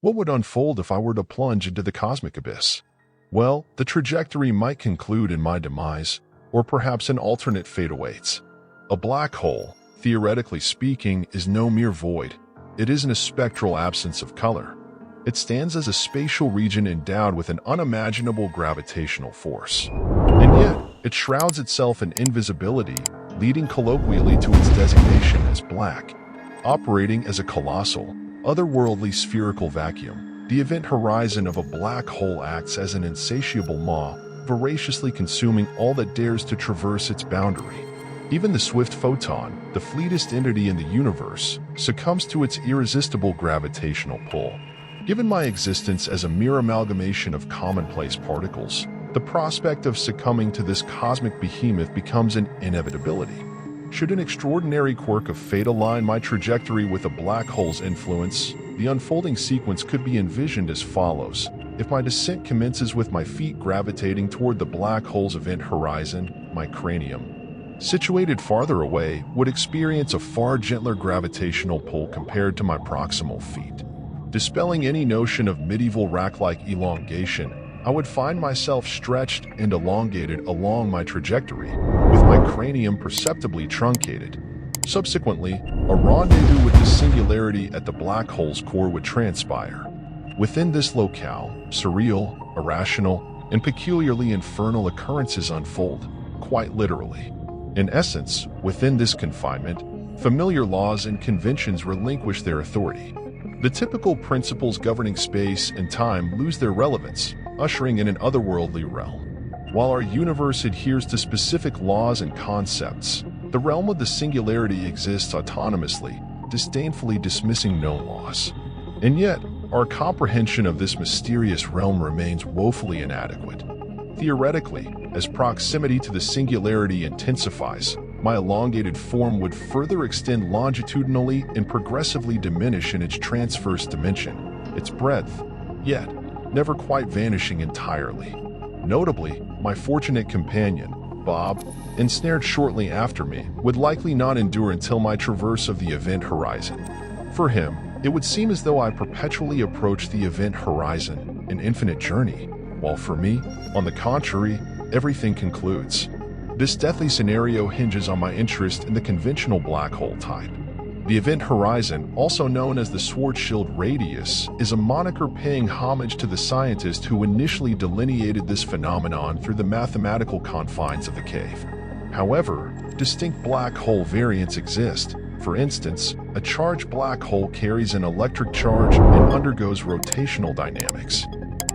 What would unfold if I were to plunge into the cosmic abyss? Well, the trajectory might conclude in my demise, or perhaps an alternate fate awaits. A black hole, theoretically speaking, is no mere void. It isn't a spectral absence of color. It stands as a spatial region endowed with an unimaginable gravitational force. And yet, it shrouds itself in invisibility, leading colloquially to its designation as black. Operating as a colossal, otherworldly spherical vacuum, the event horizon of a black hole acts as an insatiable maw, voraciously consuming all that dares to traverse its boundary. Even the swift photon, the fleetest entity in the universe, succumbs to its irresistible gravitational pull. Given my existence as a mere amalgamation of commonplace particles, the prospect of succumbing to this cosmic behemoth becomes an inevitability. Should an extraordinary quirk of fate align my trajectory with a black hole's influence, the unfolding sequence could be envisioned as follows. If my descent commences with my feet gravitating toward the black hole's event horizon, my cranium, situated farther away, would experience a far gentler gravitational pull compared to my proximal feet. Dispelling any notion of medieval rack-like elongation, I would find myself stretched and elongated along my trajectory, with my cranium perceptibly truncated. Subsequently, a rendezvous with the singularity at the black hole's core would transpire. Within this locale, surreal, irrational, and peculiarly infernal occurrences unfold, quite literally. In essence, within this confinement, familiar laws and conventions relinquish their authority. The typical principles governing space and time lose their relevance, ushering in an otherworldly realm. While our universe adheres to specific laws and concepts, the realm of the singularity exists autonomously, disdainfully dismissing known laws. And yet, our comprehension of this mysterious realm remains woefully inadequate. Theoretically, as proximity to the singularity intensifies, my elongated form would further extend longitudinally and progressively diminish in its transverse dimension, its breadth, yet never quite vanishing entirely. Notably, my fortunate companion, Bob, ensnared shortly after me, would likely not endure until my traverse of the event horizon. For him, it would seem as though I perpetually approach the event horizon, an infinite journey, while for me, on the contrary, everything concludes. This deathly scenario hinges on my interest in the conventional black hole type. The event horizon, also known as the Schwarzschild radius, is a moniker paying homage to the scientist who initially delineated this phenomenon through the mathematical confines of the cave. However, distinct black hole variants exist. For instance, a charged black hole carries an electric charge and undergoes rotational dynamics.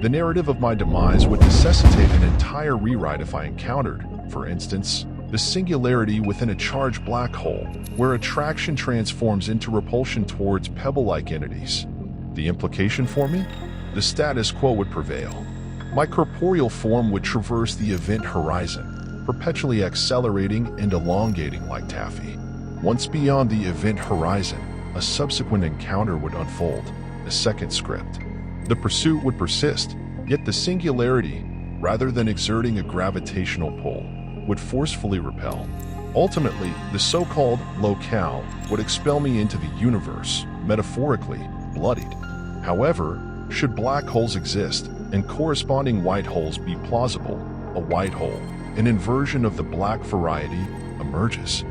The narrative of my demise would necessitate an entire rewrite if I encountered, for instance, the singularity within a charged black hole, where attraction transforms into repulsion towards pebble-like entities. The implication for me? The status quo would prevail. My corporeal form would traverse the event horizon, perpetually accelerating and elongating like taffy. Once beyond the event horizon, a subsequent encounter would unfold, a second script. The pursuit would persist, yet the singularity, rather than exerting a gravitational pull, would forcefully repel. Ultimately, the so-called locale would expel me into the universe, metaphorically, bloodied. However, should black holes exist and corresponding white holes be plausible, a white hole, an inversion of the black variety, emerges.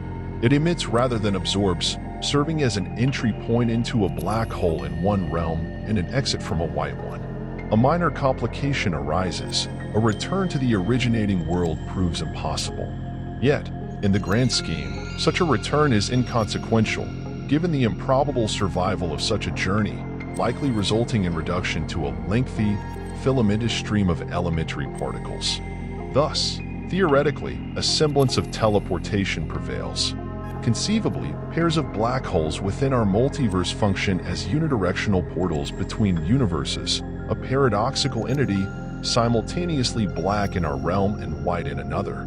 It emits rather than absorbs, serving as an entry point into a black hole in one realm and an exit from a white one. A minor complication arises. A return to the originating world proves impossible. Yet, in the grand scheme, such a return is inconsequential, given the improbable survival of such a journey, likely resulting in reduction to a lengthy, filamentous stream of elementary particles. Thus, theoretically, a semblance of teleportation prevails. Conceivably, pairs of black holes within our multiverse function as unidirectional portals between universes, a paradoxical entity simultaneously black in our realm and white in another.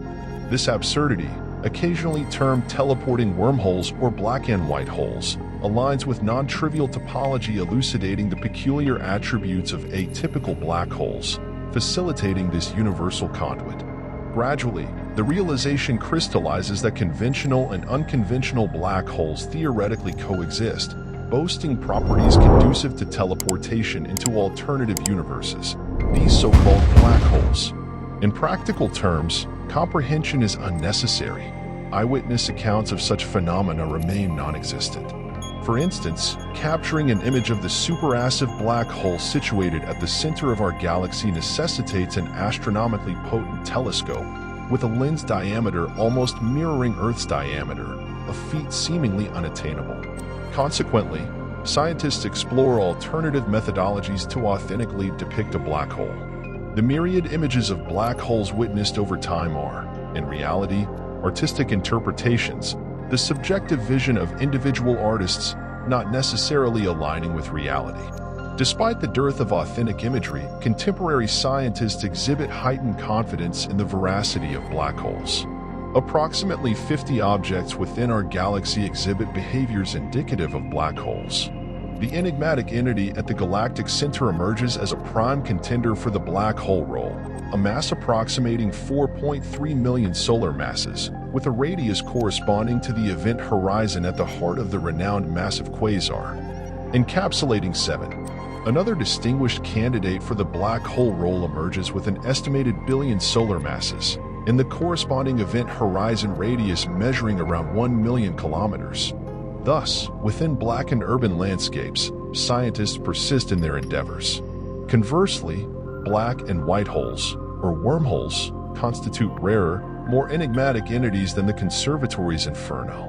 This absurdity, occasionally termed teleporting wormholes or black and white holes, aligns with non-trivial topology elucidating the peculiar attributes of atypical black holes, facilitating this universal conduit. Gradually, the realization crystallizes that conventional and unconventional black holes theoretically coexist, boasting properties conducive to teleportation into alternative universes, these so-called black holes. In practical terms, comprehension is unnecessary. Eyewitness accounts of such phenomena remain non-existent. For instance, capturing an image of the supermassive black hole situated at the center of our galaxy necessitates an astronomically potent telescope with a lens diameter almost mirroring Earth's diameter, a feat seemingly unattainable. Consequently, scientists explore alternative methodologies to authentically depict a black hole. The myriad images of black holes witnessed over time are, in reality, artistic interpretations, the subjective vision of individual artists, not necessarily aligning with reality. Despite the dearth of authentic imagery, contemporary scientists exhibit heightened confidence in the veracity of black holes. Approximately 50 objects within our galaxy exhibit behaviors indicative of black holes. The enigmatic entity at the galactic center emerges as a prime contender for the black hole role, a mass approximating 4.3 million solar masses, with a radius corresponding to the event horizon at the heart of the renowned massive quasar. Encapsulating 7. Another distinguished candidate for the black hole role emerges with an estimated billion solar masses, and the corresponding event horizon radius measuring around 1 million kilometers. Thus, within blackened urban landscapes, scientists persist in their endeavors. Conversely, black and white holes, or wormholes, constitute rarer, more enigmatic entities than the conservatory's inferno.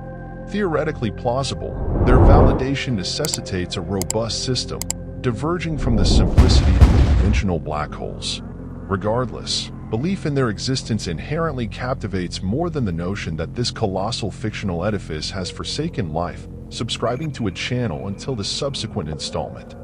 Theoretically plausible, their validation necessitates a robust system, diverging from the simplicity of conventional black holes. Regardless, belief in their existence inherently captivates more than the notion that this colossal fictional edifice has forsaken life, subscribing to a channel until the subsequent installment.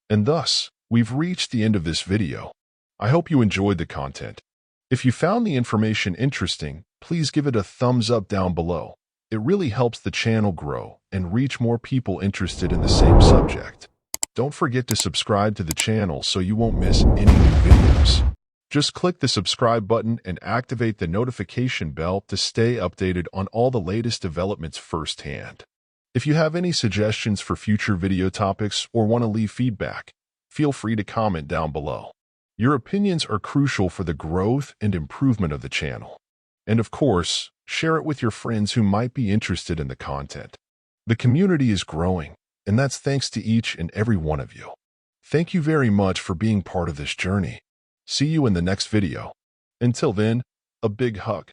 And thus, we've reached the end of this video. I hope you enjoyed the content. If you found the information interesting, please give it a thumbs up down below. It really helps the channel grow and reach more people interested in the same subject. Don't forget to subscribe to the channel so you won't miss any new videos. Just click the subscribe button and activate the notification bell to stay updated on all the latest developments firsthand. If you have any suggestions for future video topics or want to leave feedback, feel free to comment down below. Your opinions are crucial for the growth and improvement of the channel. And of course, share it with your friends who might be interested in the content. The community is growing, and that's thanks to each and every one of you. Thank you very much for being part of this journey. See you in the next video. Until then, a big hug.